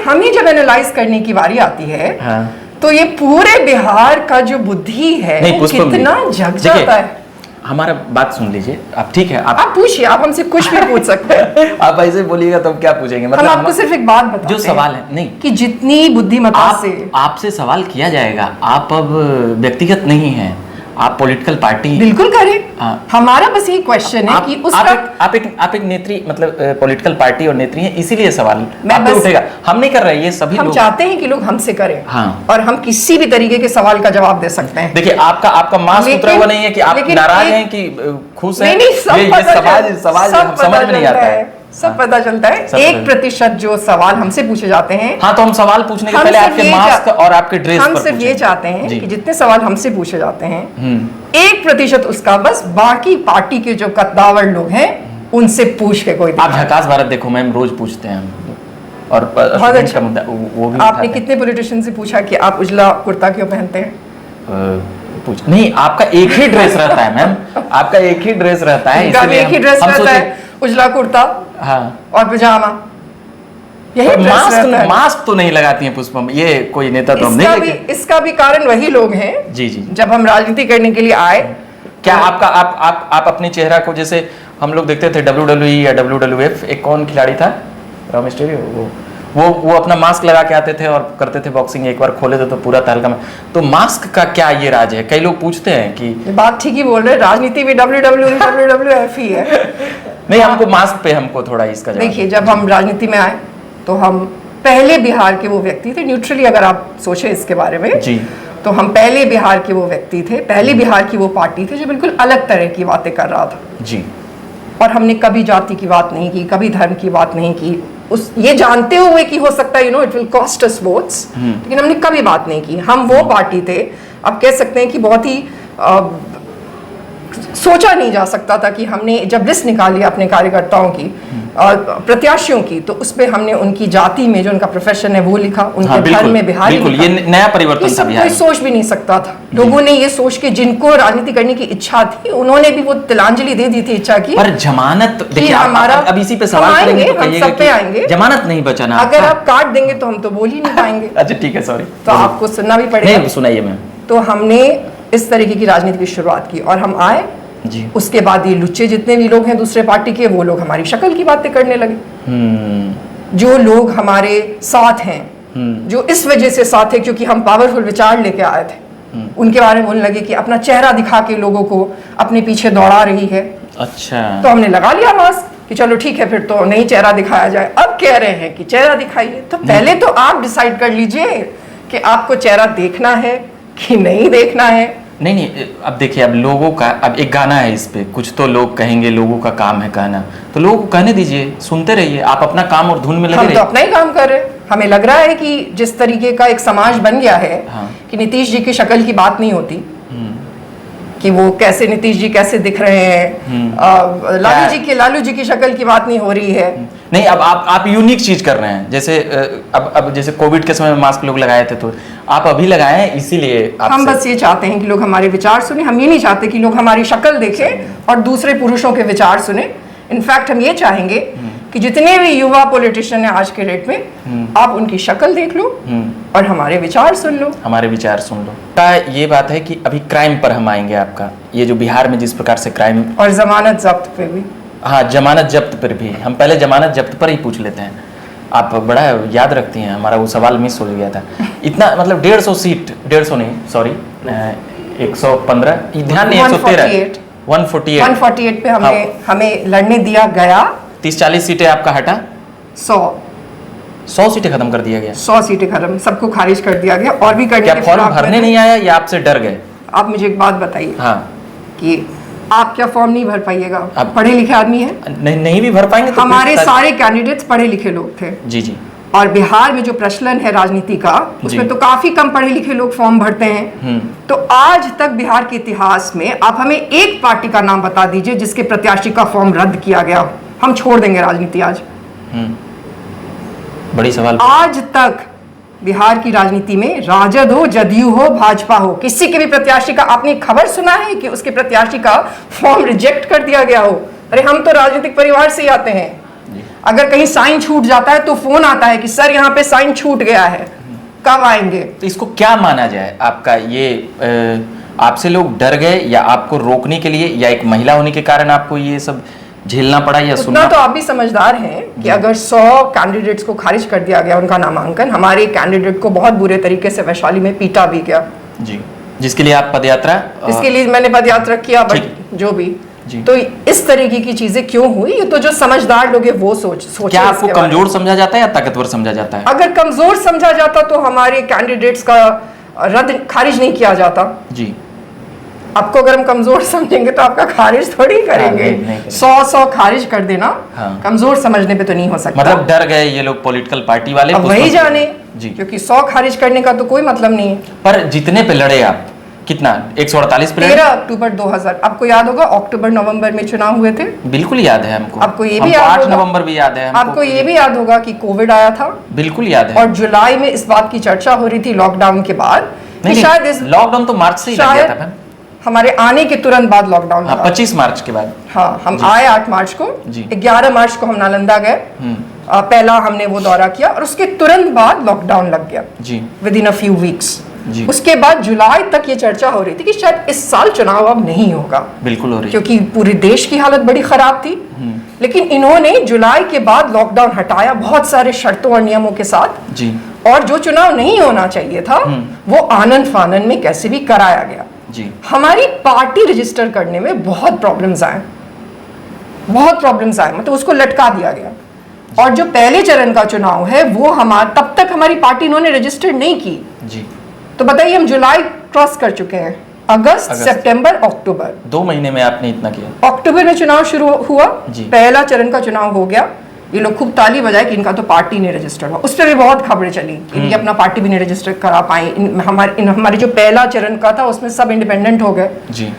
हम ही जब एनालाइज करने की बारी आती है, हाँ। तो ये पूरे बिहार का जो बुद्धि है कितना जग जाता है। हमारा बात सुन लीजिए आप, ठीक है? आप पूछिए, आप हमसे कुछ भी पूछ सकते हैं। आप ऐसे बोलिएगा तो क्या पूछेंगे? मतलब हम आपको सिर्फ एक बात बताते जो सवाल है, नहीं कि जितनी बुद्धिमत्ता से आपसे सवाल किया जाएगा, आप अब व्यक्तिगत नहीं है, आप पॉलिटिकल पार्टी बिल्कुल करें। हमारा बस ये क्वेश्चन है कि उसका आप एक नेत्री, मतलब पॉलिटिकल पार्टी और नेत्री हैं, इसीलिए सवाल आप पे उठेगा। हम नहीं कर रहे, ये सभी हम चाहते हैं कि लोग हमसे करें। हाँ। और हम किसी भी तरीके के सवाल का जवाब दे सकते हैं। देखिए, आपका मास्क उतरा हुआ नहीं है कि आप नाराज हैं कि खुश हैं। नहीं, सवाल समझ में नहीं आता है। सब पता चलता है। 1% जो सवाल हमसे पूछे जाते हैं, हाँ, तो हम सवाल पूछने के पहले आपके मास्क और आपके ड्रेस पर हम सिर्फ ये चाहते हैं कि जितने सवाल हमसे पूछे जाते हैं 1% उसका बस बाकी पार्टी के जो कद्दावर लोग हैं उनसे पूछ के कोई। आप झकास भारत देखो मैम, रोज पूछते हैं हम, और बहुत अच्छा मुद्दा वो भी आपने कितने पॉलिटिशियन से पूछा कि आप उजला कुर्ता क्यों पहनते हैं? नहीं, आपका एक ही ड्रेस रहता है मैम, आपका एक ही ड्रेस रहता है, इसलिए एक ही ड्रेस रहता है, उजला कुर्ता, हाँ, और पजामा, यही मास्क तो नहीं लगाती हैं पुष्पम, ये कोई नेता तो हम नहीं। इसका भी कारण वही लोग हैं। जी जी। जब हम राजनीति करने के लिए आए, क्या आपका आप अपने चेहरा को, जैसे हम लोग देखते थे WWE या WWF, एक कौन खिलाड़ी था, रॉ मिस्टेरियो, वो अपना मास्क लगा के आते थे और करते थे बॉक्सिंग, एक बार खोले थे तो पूरा तहलका में। तो मास्क का क्या ये राज है? कई लोग पूछते हैं कि बात ठीक ही बोल रहे हैं, राजनीति भी WWF ही है। नहीं, हमको मास्क पे हमको थोड़ा इसका देखिए, जब हम राजनीति में आए तो हम पहले बिहार के वो व्यक्ति थे, न्यूट्रली अगर आप सोचे इसके बारे में जी, तो हम पहले बिहार के वो व्यक्ति थे, पहले बिहार की वो पार्टी थी जो बिल्कुल अलग तरह की बातें कर रहा था जी। और हमने कभी जाति की बात नहीं की, कभी धर्म की बात नहीं की, ये जानते हुए कि हो सकता है it will cost us votes, लेकिन हमने कभी बात नहीं की। हम वो पार्टी थे, अब कह सकते हैं कि बहुत ही सोचा नहीं जा सकता था कि हमने जब लिस्ट निकाली अपने कार्यकर्ताओं की और प्रत्याशियों की, तो उस पे हमने उनकी जाति में जो उनका प्रोफेशन है वो लिखा, उनके धर्म में बिहारी लिखा। ये नया परिवर्तन था बिहार में। कोई सोच भी नहीं सकता था। लोगों ने ये सोच के, जिनको राजनीति करने की इच्छा थी, उन्होंने भी वो तिलांजलि दे दी थी इच्छा की। पर जमानत देखिए, हमारा अब इसी पे सवाल करेंगे तो हम सब पे आएंगे। जमानत नहीं बचाना, अगर आप काट देंगे तो हम तो बोल ही नहीं पाएंगे। अच्छा ठीक है, सॉरी, तो आपको सुनना भी पड़ेगा। नहीं सुनाइए मैम। तो हमने इस तरीके की राजनीति की शुरुआत की और हम आए जी। उसके बाद ये लुच्चे जितने भी लोग हैं दूसरे पार्टी के, वो लोग हमारी शक्ल की बातें करने लगे। जो लोग हमारे साथ हैं, जो इस वजह से साथ है क्योंकि हम पावरफुल विचार लेके आए थे, उनके बारे में बोलने लगे कि अपना चेहरा दिखा के लोगों को अपने पीछे दौड़ा रही है। अच्छा, तो हमने लगा लिया मास्क कि चलो ठीक है, फिर तो नहीं चेहरा दिखाया जाए। अब कह रहे हैं कि चेहरा दिखाइए, तो पहले तो आप डिसाइड कर लीजिए कि आपको चेहरा देखना है कि नहीं देखना है। नहीं, अब देखिए, अब लोगों का, अब एक गाना है इस पे, कुछ तो लोग कहेंगे, लोगों का काम है कहना, तो लोगों को कहने दीजिए, सुनते रहिए, आप अपना काम और धुन में लगे हम रहिए। तो अपना ही काम कर रहे हैं। हमें लग रहा है कि जिस तरीके का एक समाज बन गया है, हाँ। कि नीतीश जी की शक्ल की बात नहीं होती, कि वो कैसे, नीतीश जी कैसे दिख रहे हैं, लालू जी की शक्ल की बात नहीं हो रही है। नहीं, अब आप यूनिक चीज कर रहे हैं, जैसे अब जैसे कोविड के समय में मास्क लोग लगाए थे, तो आप अभी लगाए हैं, इसीलिए हम बस ये चाहते हैं कि लोग हमारे विचार सुने। हम ये नहीं चाहते कि लोग हमारी शक्ल देखें और दूसरे पुरुषों के विचार सुने। इनफैक्ट हम ये चाहेंगे कि जितने भी युवा पॉलिटिशियन हैं आज के डेट में, आप उनकी शक्ल देख लो और हमारे विचार सुन लो। हमारे विचार सुन लो। ये बात है कि अभी क्राइम पर हम आएंगे, आपका ये जो बिहार में जिस प्रकार से क्राइम और जमानत जब्त पे भी। हाँ, जमानत जब्त पर भी हम पहले जमानत जब्त पर ही पूछ लेते हैं। आप बड़ा याद रखती हैं, हमारा वो सवाल मिस हो गया था। इतना मतलब 150 सीट, 150 नहीं, सॉरी, 115, ध्यान नहीं, 113, 148 पे हमें लड़ने दिया गया। 30-40 सीटें आपका हटा, 100 सीटें खत्म कर दिया गया। 100 सीटें खत्म, सबको खारिज कर दिया गया। और भी करने क्या फॉर्म भरने नहीं आया या आपसे डर गए? आप मुझे एक बात बताइए, हाँ, कि आप क्या फॉर्म नहीं भर पाइएगा? पढ़े लिखे आदमी है, नहीं भी भर पाएंगे तो हमारे सारे कैंडिडेट्स पढ़े लिखे लोग थे। जी जी। और बिहार में जो प्रचलन है राजनीति का, उसमें तो काफी कम पढ़े लिखे लोग फॉर्म भरते हैं। तो आज तक बिहार के इतिहास में आप हमें एक पार्टी का नाम बता दीजिए जिसके प्रत्याशी का फॉर्म रद्द किया गया। हम छोड़ देंगे राजनीति आज। बड़ी सवाल। आज तक बिहार की राजनीति में राजद हो, जदयू हो, भाजपा हो, किसी के भी प्रत्याशी का आपने खबर सुना है कि उसके प्रत्याशी का फॉर्म रिजेक्ट कर दिया गया हो? अरे हम तो राजनीतिक परिवार से ही आते हैं। अगर कहीं साइन छूट जाता है तो फोन आता है कि सर यहाँ पे साइन छूट गया है, कब आएंगे? तो इसको क्या माना जाए आपका? ये आपसे लोग डर गए या आपको रोकने के लिए, या एक महिला होने के कारण आपको ये सब झेलना पड़ा, या सुनना? तो आप भी समझदार हैं कि अगर 100 कैंडिडेट्स को खारिज कर दिया गया उनका नामांकन, हमारे कैंडिडेट को बहुत बुरे तरीके से वैशाली में पीटा भी गया जी, जिसके लिए आप पदयात्रा, इसके लिए मैंने पदयात्रा किया, बट जो भी तो इस तरीके की चीजें क्यों हुई? ये तो जो समझदार लोग हैं वो सोचे। क्या आपको कमजोर समझा जाता है या ताकतवर समझा जाता है? अगर कमजोर समझा जाता तो हमारे कैंडिडेट्स का रद्द खारिज नहीं किया जाता जी। आपको अगर हम कमजोर समझेंगे तो आपका खारिज थोड़ी करेंगे। 100 खारिज कर देना कमजोर समझने पे तो नहीं हो सकता। मतलब डर गए ये लोग पॉलिटिकल पार्टी वाले, वही जाने जी, क्योंकि 100 खारिज करने का तो कोई मतलब नहीं है। पर जितने पे लड़े आप, कितना, 148 पे? 13 अक्टूबर 2000, आपको याद होगा अक्टूबर नवंबर में चुनाव हुए थे। बिल्कुल याद है हमको। आपको ये भी याद 8 नवंबर भी याद है हमको। आपको ये भी याद होगा कि कोविड आया था। बिल्कुल याद है। और जुलाई में इस बात की चर्चा हो रही थी लॉकडाउन के बाद, शायद इस लॉकडाउन तो मार्च से ही लग गया था। हमारे आने के तुरंत बाद लॉकडाउन, 25 मार्च के बाद। हाँ, हम आए 8 मार्च को, 11 मार्च को हम नालंदा गए, पहला हमने वो दौरा किया और उसके तुरंत बाद लॉकडाउन लग गया जी, within a few weeks. उसके बाद जुलाई तक ये चर्चा हो रही थी कि शायद इस साल चुनाव अब नहीं होगा। बिल्कुल हो रही, क्योंकि पूरे देश की हालत बड़ी खराब थी। लेकिन इन्होंने जुलाई के बाद लॉकडाउन हटाया बहुत सारे शर्तों और नियमों के साथ जी। और जो चुनाव नहीं होना चाहिए था वो आनन फानन में कैसे भी कराया गया जी। हमारी पार्टी रजिस्टर करने में बहुत प्रॉब्लम्स आए, मतलब उसको लटका दिया गया। और जो पहले चरण का चुनाव है वो तब तक हमारी पार्टी इन्होंने रजिस्टर नहीं की जी। तो बताइए, हम जुलाई क्रॉस कर चुके हैं, अगस्त, सितंबर, अक्टूबर, 2 महीने में आपने इतना किया। अक्टूबर में चुनाव शुरू हुआ, पहला चरण का चुनाव हो गया। ये लोग खूब ताली बजाए कि इनका तो पार्टी नहीं रजिस्टर हुआ। उस पर भी बहुत खबरें चली कि ये अपना पार्टी भी नहीं रजिस्टर करा पाए। हमारे जो पहला चरण का था उसमें सब इंडिपेंडेंट हो गए जी।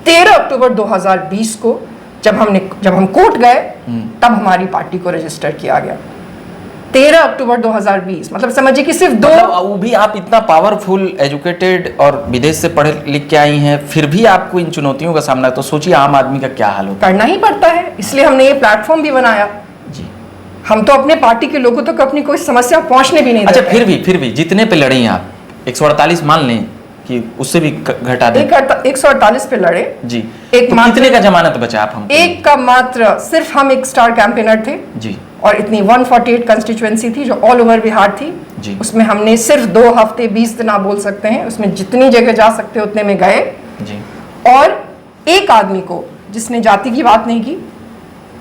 13 अक्टूबर 2020 को जब हम कोर्ट गए तब हमारी पार्टी को रजिस्टर किया गया। 13 अक्टूबर 2020, मतलब समझिए कि सिर्फ मतलब वो भी आप इतना पावरफुल, एजुकेटेड और विदेश से पढ़े लिख के आई हैं, फिर भी आपको इन चुनौतियों का सामना, तो सोचिए आम आदमी का क्या हाल होता करना ही पड़ता है। इसलिए हमने ये प्लेटफॉर्म भी बनाया जी। हम तो अपने पार्टी के लोगों तक अपनी कोई समस्या पहुंचने भी नहीं अच्छा, देते। फिर भी जितने पे लड़ी आप 148 मान लें कि उससे भी घटा दें, 148 पे लड़े जी, एक तो कितने का जमानत बचा आप हमको? एक का मात्र, सिर्फ हम एक स्टार कैंपेनर थे जी, और इतनी 148 कंस्टिट्यूएंसी थी जो ऑल ओवर बिहार थी जी। उसमें हमने सिर्फ 2 हफ्ते 20 दिन आप बोल सकते हैं, उसमें जितनी जगह जा सकते उतने में गए जी। और एक आदमी को जिसने जाति की बात नहीं की,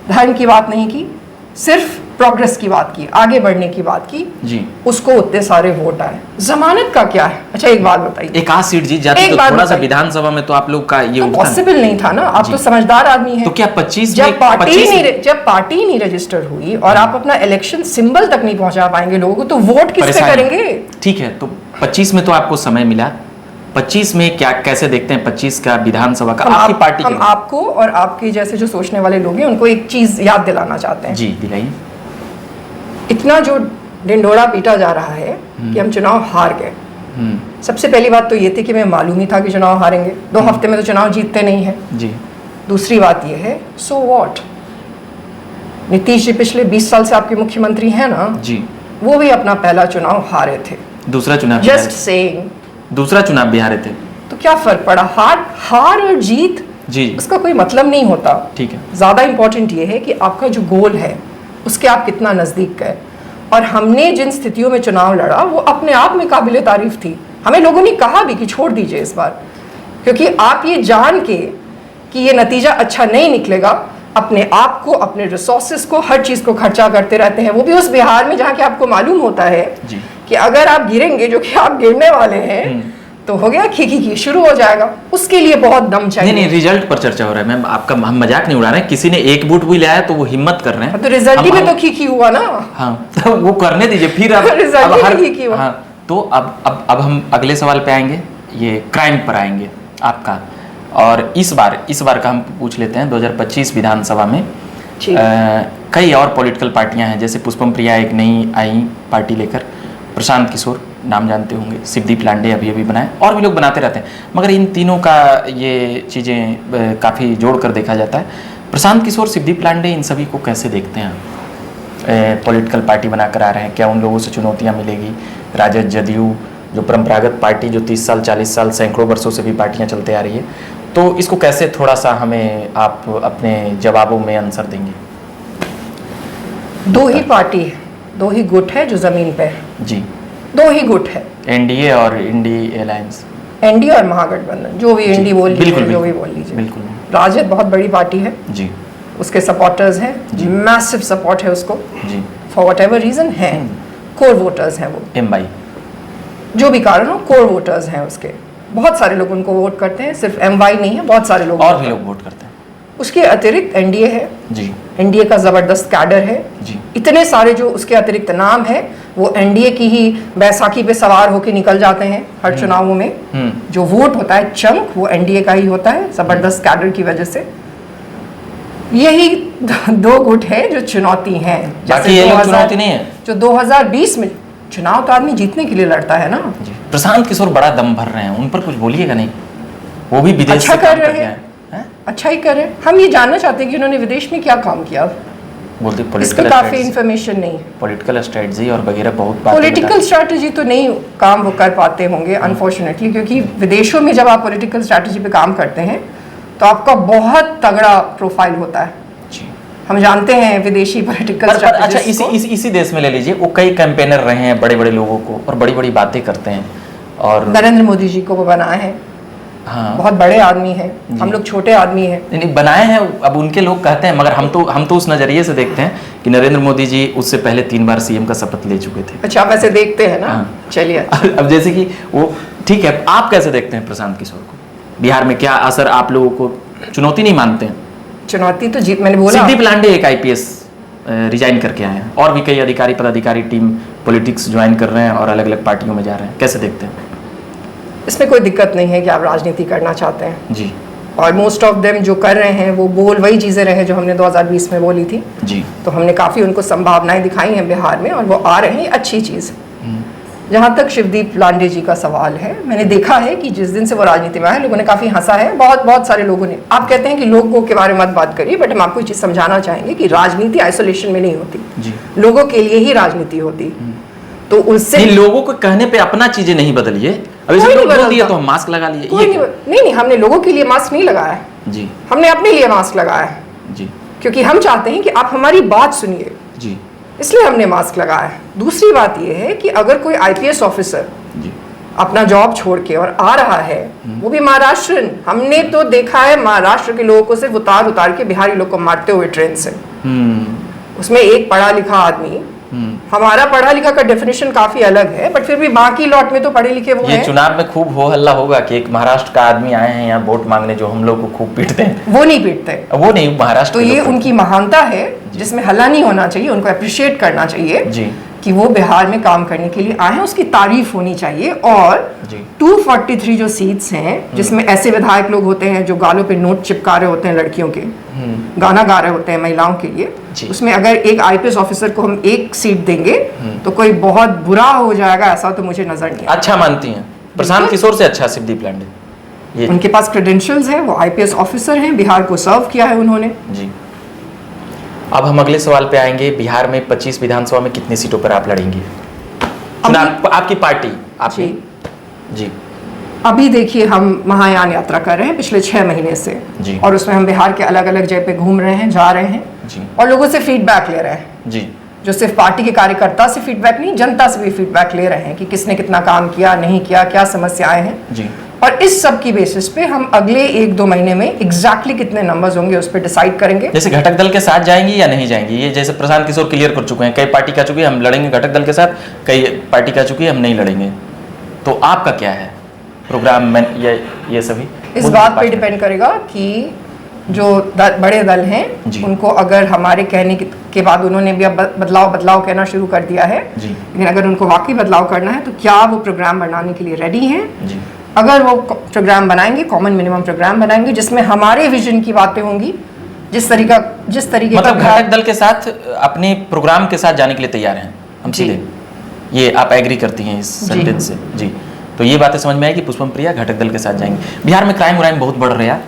धर्म की बात नहीं की, सिर्फ प्रोग्रेस की बात की, आगे बढ़ने की बात की जी, उसको उतने सारे वोट आए। जमानत का क्या है? अच्छा एक बात बताइए, एक आध सीट जीत जाती तो थोड़ा सा विधानसभा में तो आप लोग का ये उठता पॉसिबल नहीं था ना। आप तो समझदार आदमी हैं। तो क्या 25 जब में पार्टी ही नहीं रजिस्टर हुई और आप अपना इलेक्शन सिंबल तक नहीं पहुंचा पाएंगे लोगों को, तो वोट किस पे करेंगे? ठीक है, तो 25 में तो आपको समय मिला, 25 में क्या कैसे देखते हैं 25 का विधानसभा का आपकी पार्टी? हम आपको और आपके जैसे जो सोचने वाले लोग हैं उनको एक चीज याद दिलाना चाहते हैं। जी, दिलाइए। इतना जो ढिंढोरा पीटा जा रहा है कि हम चुनाव हार गए, सबसे पहली बात तो ये थी कि मैं मालूम ही था कि चुनाव हारेंगे, 2 हफ्ते में तो चुनाव जीतते नहीं है जी। दूसरी बात ये है, सो व्हाट, नीतीश जी पिछले 20 साल से आपके मुख्यमंत्री हैं ना जी, वो भी अपना पहला चुनाव हारे थे। दूसरा चुनाव जस्ट सेइंग, दूसरा चुनाव भी हारे थे, तो क्या फर्क पड़ा? हार और जीत जी, उसका कोई मतलब नहीं होता। ठीक है। ज्यादा इंपॉर्टेंट ये है कि आपका जो गोल है उसके आप कितना नजदीक गए। और हमने जिन स्थितियों में चुनाव लड़ा वो अपने आप में काबिले तारीफ थी। हमें लोगों ने कहा भी कि छोड़ दीजिए इस बार, क्योंकि आप ये जान के कि ये नतीजा अच्छा नहीं निकलेगा, अपने आप को, अपने रिसोर्सेज को, हर चीज को खर्चा करते रहते हैं, वो भी उस बिहार में जहाँ कि आपको मालूम होता है जी। कि अगर आप गिरेंगे, जो कि आप गिरने वाले हैं, तो हो गया खी शुरू हो जाएगा। उसके लिए बहुत दम चाहिए। नहीं, रिजल्ट पर चर्चा हो रहा है मैम, आपका हम मजाक नहीं उड़ा रहे हैं। किसी ने एक वोट भी लाया तो वो हिम्मत कर रहे हैं, तो रिजल्ट ही में तो खी हुआ ना। हाँ, तो वो करने दीजिए फिर। अब रिजल्ट ही हुआ। हाँ, तो अब हम अगले सवाल पे आएंगे, ये क्राइम पर आएंगे आपका। और इस बार का हम पूछ लेते हैं 2025 विधानसभा में कई और पॉलिटिकल पार्टियां हैं, जैसे पुष्पम प्रिया एक नई आई पार्टी लेकर, प्रशांत किशोर नाम जानते होंगे, शिवदीप लांडे अभी बनाए, और भी लोग बनाते रहते हैं, मगर इन तीनों का ये चीज़ें काफ़ी जोड़ कर देखा जाता है। प्रशांत किशोर, शिवदीप लांडे, इन सभी को कैसे देखते हैं आप? पॉलिटिकल पार्टी बनाकर आ रहे हैं, क्या उन लोगों से चुनौतियाँ मिलेगी? राजद, जदयू, जो परंपरागत पार्टी जो 30 साल 40 साल सैकड़ों वर्षों से भी पार्टियाँ चलते आ रही है, तो इसको कैसे थोड़ा सा हमें आप अपने जवाबों में आंसर देंगे? 2 ही पार्टी है, 2 ही गुट है जो जमीन पे है जी, 2 ही गुट है, एनडीए और इंडी अलायंस, एनडीए और महागठबंधन, जो भी एनडी बोल लीजिए, जो भी बोल लीजिए। बिल्कुल। राजद बहुत बड़ी पार्टी है जी, उसके सपोर्टर्स हैं, मैसिव सपोर्ट है उसको जी, फॉर वट एवर रीजन है, कोर वोटर्स हैं वो, एमवाई, जो भी कारण हो, कोर वोटर्स हैं उसके, बहुत सारे लोग उनको वोट करते हैं, सिर्फ एमवाई नहीं है, बहुत सारे लोग और भी लोग वोट करते हैं। उसके अतिरिक्त एनडीए है जी, एनडीए का जबरदस्त कैडर है जी, इतने सारे जो उसके अतिरिक्त नाम है, वो एनडीए की ही बैसाखी पे सवार होके निकल जाते हैं हर चुनावों में। जो वोट होता है चंक, वो एनडीए का ही होता है, जबरदस्त कैडर की वजह से। यही 2 गुट है जो चुनौती है, बाकी ये लोग चुनौती नहीं है। जो 2020 में चुनाव तो आदमी जीतने के लिए लड़ता है ना। प्रशांत किशोर बड़ा दम भर रहे हैं, उन पर कुछ बोलिएगा नहीं? वो भी विदेश अच्छा से काम कर रहे हैं, अच्छा ही कर रहे हैं। हम ये जानना चाहते हैं कि उन्होंने विदेश में क्या काम किया। बोलते इसका काफी इंफॉर्मेशन नहीं है, पॉलिटिकल स्ट्रेटजी और वगैरह बहुत बातें पॉलिटिकल स्ट्रैटेजी तो नहीं काम वो कर पाते होंगे अनफॉर्चुनेटली, क्योंकि विदेशों में जब आप पॉलिटिकल स्ट्रैटेजी पे काम करते हैं तो आपका बहुत तगड़ा प्रोफाइल होता है। हम जानते हैं विदेशी पॉलिटिकल अच्छा, इसी देश में ले लीजिए, वो कई कैंपेनर रहे हैं बड़े बड़े लोगों को, और बड़ी बड़ी बातें करते हैं, और नरेंद्र मोदी जी को वो बनाए हैं। हाँ, बहुत बड़े आदमी हैं, हम लोग छोटे आदमी हैं। नहीं बनाए हैं, अब उनके लोग कहते हैं, मगर हम तो उस नजरिए से देखते हैं कि नरेंद्र मोदी जी उससे पहले 3 बार सीएम का शपथ ले चुके थे। अच्छा, आप ऐसे देखते हैं ना। हाँ। चलिए, अब जैसे कि वो ठीक है, आप कैसे देखते हैं प्रशांत किशोर को? बिहार में क्या असर, आप लोगों को चुनौती नहीं मानते हैं? चुनौती तो जीत, मैंने बोला। शिवदीप लांडे एक आईपीएस रिजाइन करके आए हैं, और भी कई अधिकारी पदाधिकारी टीम पॉलिटिक्स ज्वाइन कर रहे हैं और अलग अलग पार्टियों में जा रहे हैं, कैसे देखते हैं? इसमें कोई दिक्कत नहीं है कि आप राजनीति करना चाहते हैं। जी, और मोस्ट ऑफ देम जो कर रहे हैं वो बोल वही चीज़ें रहे जो हमने 2020 में बोली थी जी। तो हमने काफ़ी उनको संभावनाएं दिखाई हैं बिहार में और वो आ रहे हैं, अच्छी चीज़ है। जहाँ तक शिवदीप लांडे जी का सवाल है, मैंने देखा है कि जिस दिन से वो राजनीति में आए लोगों ने काफ़ी हंसा है, बहुत सारे लोगों ने। आप कहते हैं कि लोगों के बारे में मत बात करिए, बट हम आपको एक चीज़ समझाना चाहेंगे कि राजनीति आइसोलेशन में नहीं होती जी। लोगों के लिए ही राजनीति होती। तो उससे लोगों को कहने पे अपना चीजें नहीं बदलिए। अभी कोई नहीं बोल दिया बदलता। तो हम मास्क लगा लिए, कोई नहीं, हमने लोगों के लिए मास्क नहीं लगाया है जी हमने अपने लिए मास्क लगाया है जी क्योंकि हम चाहते हैं कि आप हमारी बात सुनिए, जी इसलिए हमने मास्क लगाया है। दूसरी बात यह है कि अगर कोई आईपीएस ऑफिसर जी अपना जॉब छोड़ के और आ रहा है, वो भी महाराष्ट्र, हमने तो देखा है महाराष्ट्र के लोगों को सिर्फ उतार के बिहारी लोग को मारते हुए ट्रेन से, उसमें एक पढ़ा लिखा आदमी। हमारा पढ़ा लिखा का डेफिनेशन काफी अलग है, बट फिर भी बाकी लॉट में तो पढ़े लिखे वो ये हैं। चुनाव में खूब हो हल्ला होगा कि एक महाराष्ट्र का आदमी आए हैं यहाँ वोट मांगने जो हम लोग को खूब पीटते हैं। वो नहीं पीटते, वो नहीं, महाराष्ट्र तो के ये लोग उनकी महानता है जिसमें हल्ला नहीं होना चाहिए, उनको अप्रिशिएट करना चाहिए जी कि वो बिहार में काम करने के लिए आए हैं, उसकी तारीफ होनी चाहिए। और जी 243 जो सीट्स हैं जिसमें ऐसे विधायक लोग होते हैं जो गालों पे नोट चिपका रहे होते हैं लड़कियों के, गाना गा रहे होते हैं महिलाओं के लिए, उसमें अगर एक आईपीएस ऑफिसर को हम एक सीट देंगे तो कोई बहुत बुरा हो जाएगा, ऐसा तो मुझे नजर नहीं आता। अच्छा मानती हैं प्रशांत किशोर से अच्छा शिवदीप लांडे? ये उनके पास क्रेडेंशियल्स हैं, वो आईपीएस ऑफिसर हैं, बिहार को सर्व किया है उन्होंने। जी। अब हम अगले सवाल पे आएंगे। बिहार में 25 विधानसभा में कितनी सीटों पर आप लड़ेंगे चुनाव? आपकी पार्टी आपकी जी। अभी देखिए हम महायान यात्रा कर रहे हैं पिछले 6 महीने से जी। और उसमें हम बिहार के अलग अलग जगह पे घूम रहे हैं, जा रहे हैं जी और लोगों से फीडबैक ले रहे हैं जी। जो सिर्फ पार्टी के कार्यकर्ता से फीडबैक नहीं, जनता से भी फीडबैक ले रहे हैं कि किसने कितना काम किया, नहीं किया, क्या समस्याएं हैं जी। और इस सब की बेसिस पे हम अगले 1-2 महीने में एग्जैक्टली कितने नंबर्स होंगे उस पर डिसाइड करेंगे। जैसे घटक दल के साथ जाएंगी या नहीं जाएंगी, ये जैसे प्रशांत किशोर क्लियर कर चुके हैं, कई पार्टी कह चुकी है हम लड़ेंगे घटक दल के साथ, कई पार्टी कह चुकी है हम नहीं लड़ेंगे। तो आपका क्या है प्रोग्राम में ये सभी इस बात पे डिपेंड करेगा कि जो बड़े दल हैं जी। उनको अगर हमारे कहने के बाद उन्होंने भी अब बदलाव कहना शुरू कर दिया है जी। लेकिन अगर उनको वाकई बदलाव करना है तो क्या वो प्रोग्राम बनाने के लिए रेडी हैं? जी। अगर वो प्रोग्राम बनाएंगे, कॉमन मिनिमम प्रोग्राम बनाएंगे जिसमें हमारे विजन की बातें होंगी, जिस तरीके मतलब घटक दल के साथ अपने प्रोग्राम के साथ जाने के लिए तैयार हैं हम सीधे, ये आप एग्री करती हैं इस सेंटेंस से? जी। तो ये बातें समझ में आई कि पुष्पम प्रिया घटक दल के साथ जाएंगे। बिहार में क्राइम बहुत बढ़ रहा है,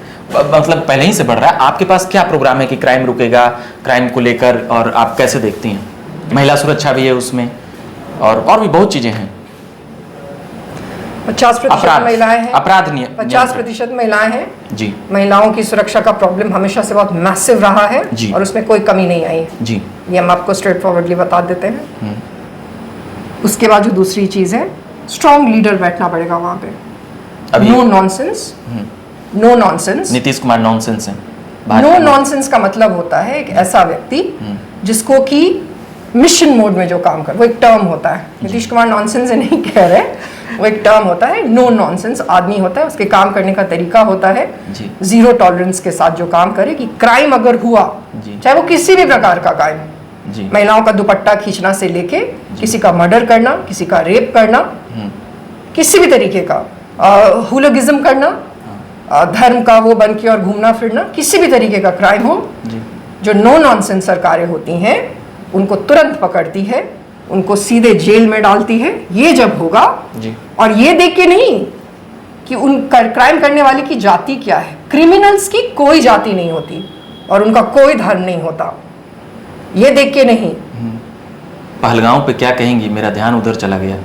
मतलब पहले ही से बढ़ रहा है। आपके पास क्या प्रोग्राम है कि क्राइम रुकेगा, क्राइम को लेकर, और आप कैसे देखती हैं? महिला सुरक्षा भी है उसमें और भी बहुत चीजें हैं। 50% महिलाएं हैं, अपराध नहीं, 50% महिलाएं हैं जी। महिलाओं की सुरक्षा का प्रॉब्लम हमेशा से बहुत मैसिव रहा है जी। और उसमें कोई कमी नहीं आई है जी। ये हम आपको स्ट्रेट फॉरवर्डली बता देते हैं। उसके बाद जो दूसरी चीज है, स्ट्रॉन्ग लीडर बैठना पड़ेगा वहां पे। No nonsense, no nonsense. Nitish Kumar nonsense है। नो नॉनसेंस का मतलब होता है एक ऐसा व्यक्ति जिसको कि मिशन मोड में जो काम कर, वो एक टर्म होता है। नीतीश कुमार नॉनसेंस नहीं कह रहे, वो एक टर्म होता है। नो नॉनसेंस आदमी होता है, उसके काम करने का तरीका होता है जीरो टॉलरेंस के साथ जो काम करे कि क्राइम अगर हुआ, चाहे वो किसी भी प्रकार का क्राइम, महिलाओं का दुपट्टा खींचना से लेके किसी का मर्डर करना, किसी का रेप करना, किसी भी तरीके का हुलगिज्म करना, धर्म का वो बन के और घूमना फिरना, किसी भी तरीके का क्राइम हो, जो नो नॉनसेंस सरकारें होती हैं उनको तुरंत पकड़ती है, उनको सीधे जेल में डालती है। ये जब होगा और ये देख के नहीं कि उन क्राइम करने वाले की जाति क्या है, क्रिमिनल्स की कोई जाति नहीं होती और उनका कोई धर्म नहीं होता, ये देख के नहीं। पहलगांव पे क्या कहेंगी, मेरा ध्यान उधर चला गया।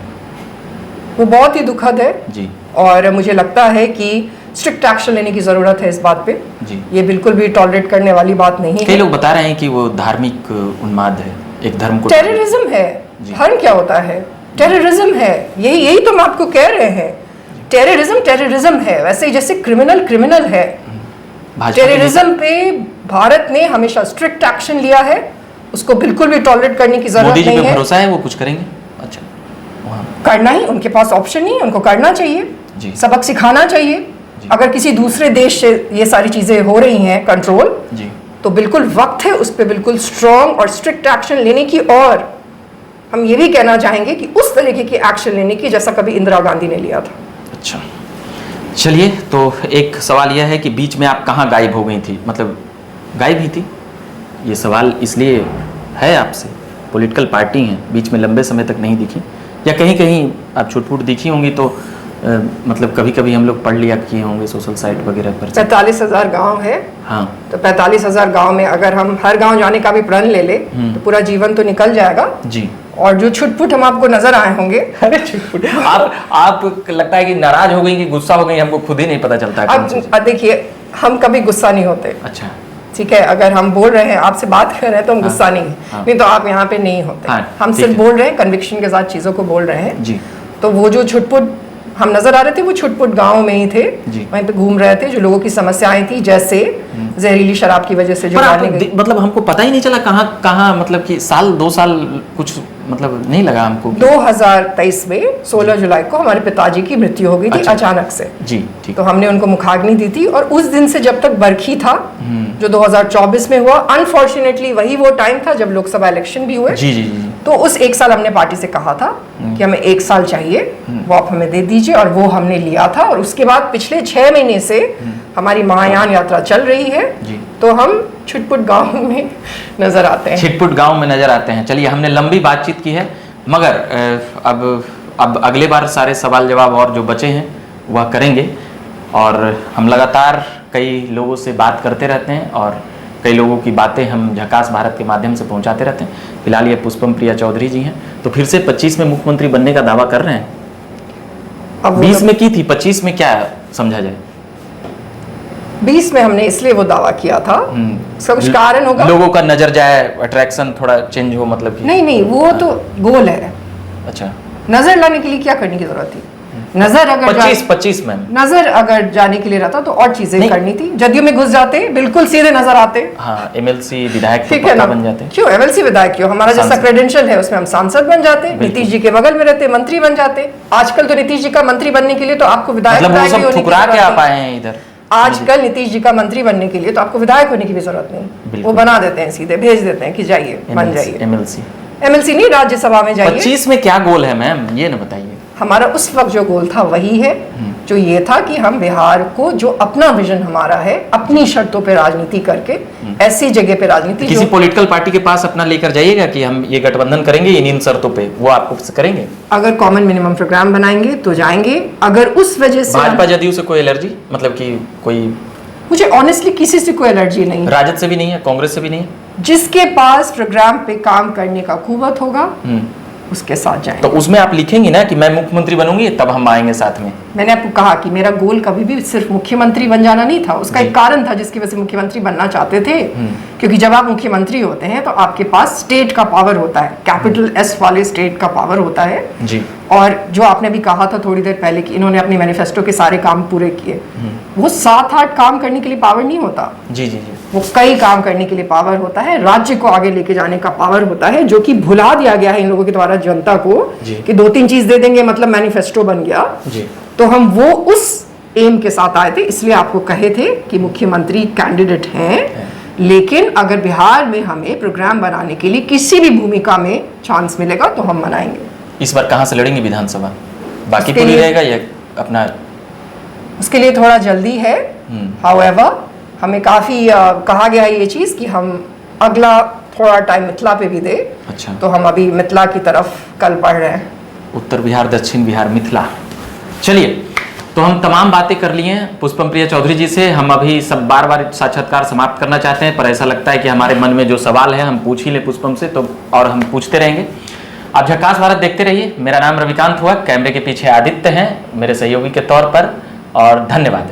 वो बहुत ही दुखद है जी। और मुझे लगता है कि स्ट्रिक्ट एक्शन लेने की जरूरत है इस बात पे जी। ये बिल्कुल भी टॉलरेट करने वाली बात नहीं है। कई लोग बता रहे हैं कि वो धार्मिक उन्माद है, एक धर्म को टेररिज्म है। धर्म क्या होता है? टेररिज्म है। यही तो हम आपको कह रहे हैं, टेररिज्म है। वैसे ही जैसे क्रिमिनल है, टेररिज्म पे भारत ने हमेशा स्ट्रिक्ट एक्शन लिया है, उसको बिल्कुल भी टॉलरेट करने की जरूरत नहीं है। मोदी जी पे भरोसा है वो कुछ करेंगे? अच्छा, करना ही, उनके पास ऑप्शन नहीं है, उनको करना चाहिए, सबक सिखाना चाहिए। अगर किसी दूसरे देश से ये सारी चीजें हो रही हैं कंट्रोल, तो बिल्कुल वक्त है उस पर बिल्कुल स्ट्रॉन्ग और स्ट्रिक्ट एक्शन लेने की। और हम ये भी कहना चाहेंगे कि उस तरीके की एक्शन लेने की जैसा कभी इंदिरा गांधी ने लिया था। अच्छा, चलिए, तो एक सवाल यह है कि बीच में आप कहाँ गायब हो गई थी, मतलब गायब ही थी? ये सवाल इसलिए है आपसे, पॉलिटिकल पार्टी हैं, बीच में लंबे समय तक नहीं दिखी, या कहीं कहीं आप छुट-पुट दिखी होंगी तो मतलब कभी कभी हम लोग पढ़ लिया किए होंगे सोशल साइट वगैरह पर। 45,000 गांव है। हाँ, तो 45,000 गांव में अगर हम हर गांव जाने का भी प्रण ले ले तो पूरा जीवन तो निकल जाएगा जी। और जो छुटपुट हम आपको नजर आए होंगे, अरे छुटपुट, आप लगता है कि नाराज हो गई कि गुस्सा हो गई, हमको खुद ही नहीं पता चलता। अब देखिए, हम कभी गुस्सा नहीं होते। अच्छा, ठीक है, अगर हम बोल रहे हैं, आपसे बात कर रहे हैं तो हम गुस्सा नहीं, नहीं तो आप यहाँ पे नहीं होते। हम सिर्फ बोल रहे हैं, कन्विक्शन के साथ चीजों को बोल रहे हैं जी। तो वो जो छुटपुट हम नजर आ रहे थे, वो छुटपुट गांव में ही थे, वहीं पे घूम रहे थे, जो लोगों की समस्याएं थी, जैसे जहरीली शराब की वजह से जो मतलब हमको पता ही नहीं चला कहाँ मतलब कि साल 2 साल कुछ मतलब नहीं लगा हमको। 2023 में 16 जुलाई को हमारे पिताजी की मृत्यु हो गई थी अचानक से जी, ठीक। तो हमने उनको मुखाग्नि दी थी और उस दिन से जब तक बरखी था जो 2024 में हुआ, अनफॉर्चुनेटली वही वो टाइम था जब लोकसभा इलेक्शन भी हुए। जी जी जी। तो उस 1 साल हमने पार्टी से कहा था कि हमें 1 साल चाहिए, वो आप हमें दे दीजिए, और वो हमने लिया था। और उसके बाद पिछले 6 महीने से हमारी महायान यात्रा चल रही है जी। तो हम छिटपुट गांव में नजर आते हैं, छिटपुट गांव में नजर आते हैं। चलिए, हमने लंबी बातचीत की है, मगर अब अगले बार सारे सवाल जवाब और जो बचे हैं वह करेंगे, और हम लगातार कई लोगों से बात करते रहते हैं और कई लोगों की बातें हम झकास भारत के माध्यम से पहुंचाते रहते हैं। फिलहाल ये पुष्पम प्रिया चौधरी जी हैं, तो फिर से 25 में मुख्यमंत्री बनने का दावा कर रहे हैं। अब 20 में की थी, 25 में क्या समझा जाए? 20 में हमने इसलिए वो दावा किया था, उसका कुछ कारण होगा, लोगों का नजर जाए, अट्रैक्शन थोड़ा चेंज हो, मतलब कि नहीं वो तो गोल है। अच्छा, नजर लाने के लिए क्या करने की जरूरत थी? नजर अगर 25 में नजर अगर जाने के लिए रहता तो और चीजें करनी थी। जदयू में घुस जाते, बिल्कुल सीधे नजर आते। हाँ, एमएलसी विधायक ठीक है ना, बन जाते। क्यों एमएलसी विधायक क्यों? हमारा जैसा क्रेडेंशियल है उसमें हम सांसद बन जाते, नीतीश जी के बगल में रहते, मंत्री बन जाते। आजकल तो नीतीश जी का मंत्री बनने के लिए तो आपको विधायक इधर आजकल नीतीश जी का मंत्री बनने के लिए तो आपको विधायक होने की भी जरूरत नहीं, वो बना देते हैं, सीधे भेज देते हैं कि जाइए बन जाइए। एमएलसी नहीं, राज्यसभा में जाइए। 25 में क्या गोल है मैम, ये ना बताइए। हमारा उस वक्त जो गोल था वही है, जो ये था कि हम बिहार को, जो अपना विजन हमारा है, अपनी शर्तों पे राजनीति करके, ऐसी जगह पे राजनीति, किसी पॉलिटिकल पार्टी के पास अपना लेकर जाइएगा कि हम ये गठबंधन करेंगे इन शर्तों पे, वो आपको करेंगे? अगर कॉमन मिनिमम प्रोग्राम बनाएंगे तो जाएंगे। अगर उस वजह से भाजपा जदयू से कोई एलर्जी, मतलब कि कोई, मुझे ऑनेस्टली किसी से कोई एलर्जी नहीं, राजद से भी नहीं है, कांग्रेस से भी नहीं है। जिसके पास प्रोग्राम पे काम करने का कुवत होगा उसके साथ जाएंगे। तो उसमें आप लिखेंगे ना कि मैं मुख्यमंत्री बनूंगी, तब हम आएंगे साथ में। मैंने आपको कहा कि मेरा गोल कभी भी सिर्फ मुख्यमंत्री बन जाना नहीं था, उसका एक कारण था जिसकी वजह से मुख्यमंत्री बनना चाहते थे। क्योंकि जब आप मुख्यमंत्री होते हैं तो आपके पास स्टेट का पावर होता है, कैपिटल एस वाले स्टेट का पावर होता है जी। और जो आपने भी कहा था थोड़ी देर पहले कि इन्होंने अपने मैनिफेस्टो के सारे काम पूरे किए, वो 7-8 काम करने के लिए पावर नहीं होता जी जी जी, वो कई काम करने के लिए पावर होता है, राज्य को आगे लेके जाने का पावर होता है, जो कि भुला दिया गया है इन लोगों के द्वारा जनता को कि 2-3 चीज दे देंगे मतलब मैनिफेस्टो बन गया जी। तो हम वो उस एम के साथ आए थे, इसलिए आपको कहे थे कि मुख्यमंत्री कैंडिडेट हैं, लेकिन अगर बिहार में हमें प्रोग्राम बनाने के लिए किसी भी भूमिका में चांस मिलेगा तो हम बनाएंगे। इस बार कहाँ से लड़ेंगे विधानसभा? बाकी पूरी रहेगा या अपना? उसके लिए थोड़ा जल्दी है, हाउएवर हमें काफी कहा गया है ये चीज कि हम अगला थोड़ा टाइम मिथिला पे भी दे। अच्छा, तो हम अभी मिथिला की तरफ कल पढ़ रहे हैं, उत्तर बिहार, दक्षिण बिहार, मिथिला। चलिए, तो हम तमाम बातें कर लिए हैं पुष्पम प्रिया चौधरी जी से। हम अभी सब बार साक्षात्कार समाप्त करना चाहते हैं, पर ऐसा लगता है कि हमारे मन में जो सवाल है हम पूछ ही ले पुष्पम से, तो और हम पूछते रहेंगे। आप झकास भारत देखते रहिए। मेरा नाम रविकांत हुआ, कैमरे के पीछे आदित्य हैं मेरे सहयोगी के तौर पर, और धन्यवाद।